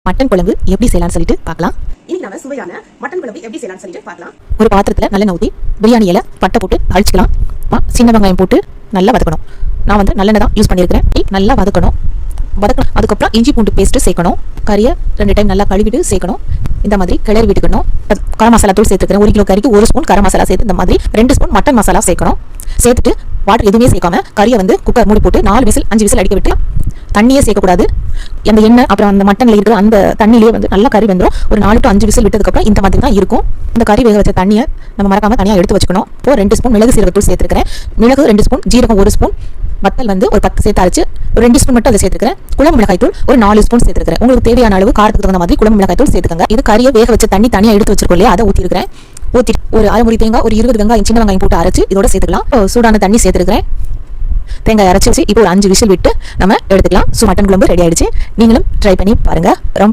Mutton குழம்பு எப்படி செய்யலாம்னு சொல்லிட்டு பார்க்கலாம். இன்னைக்கு நம்ம சுவையான மட்டன் குழம்பு எப்படி செய்யலாம்னு சொல்லிட்டு பார்க்கலாம். ஒரு பாத்திரத்தில் நல்லெண்ணெய் ஊற்றி பிரியாணி இலை பட்டை போட்டு அழிச்சிக்கலாம். சின்ன வெங்காயம் போட்டு நல்லா வதக்கணும். நான் வந்து நல்லெண்ணெய் தான் யூஸ் பண்ணியிருக்கிறேன். நல்லா வதக்கணும். அதுக்கப்புறம் இஞ்சி பூண்டு பேஸ்ட்டு சேர்க்கணும். கறியை 2 டைம் நல்லா கழுவிட்டு சேர்க்கணும். இந்த மாதிரி கிளறி விட்டுக்கணும். கரம் மசாலா தூள் சேர்த்துக்கிறேன். 1 கிலோ கறிக்கு 1 ஸ்பூன் கரம் மசாலா சேர்த்து இந்த மாதிரி 2 ஸ்பூன் மட்டன் மசாலா சேர்க்கணும். சேர்த்துட்டு வாட்டர் எதுவுமே சேர்க்காம கறியை வந்து குக்கர் மூடி போட்டு 4 விசில் 5 விசில் அடிக்க விட்டு தண்ணியே சேர்க்கக்கூடாது. அந்த எண்ணெய் அப்புறம் அந்த மட்டனில் இருக்கிற அந்த தண்ணியிலே வந்து நல்லா கறி வந்துடும். ஒரு 4 to 5 விசில் விட்டதுக்கப்புறம் இந்த மாதிரி தான் இருக்கும். இந்த கறி வேக வச்ச தண்ணியை நம்ம மறக்காம தனியாக எடுத்து வச்சுக்கணும். இப்போ 2 ஸ்பூன் மிளகு சீரகத்தூள் சேர்த்துக்கிறேன். மிளகு 2 ஸ்பூன், ஜீரகம் 1 ஸ்பூன், வத்தல் வந்து ஒரு 10 சேர்த்து அரைச்சு 2 ஸ்பூன் மட்டும் அதை சேர்த்துக்கிறேன். குழம்பு மிளகாய் தூள் ஒரு 4 ஸ்பூன் சேர்த்துக்கிறேன். உங்களுக்கு தேவையான அளவு காரத்துக்கு தகுந்த மாதிரி குழம்பு மிளகாய் தூள் சேர்த்துக்கங்க. இது கறியை வேக வச்ச தண்ணி தனியாக எடுத்து வச்சிருக்கோம் இல்லையா, அதை ஊற்றிருக்கிறேன். ஊற்றிட்டு ஒரு அரை முடி தேங்காய், ஒரு 20 வெங்காயம், சின்ன வெங்காயம் போட்டு அரைச்சு இதோட சேர்த்துக்கலாம். சூடான தண்ணி சேர்த்துக்கிறேன். தேங்காய் அரைச்சி வச்சு இப்போ ஒரு 5 விசில் விட்டு நம்ம எடுத்துக்கலாம். மட்டன் குழம்பு ரெடி ஆயிடுச்சு. நீங்களும் ட்ரை பண்ணி பாருங்க. ரொம்ப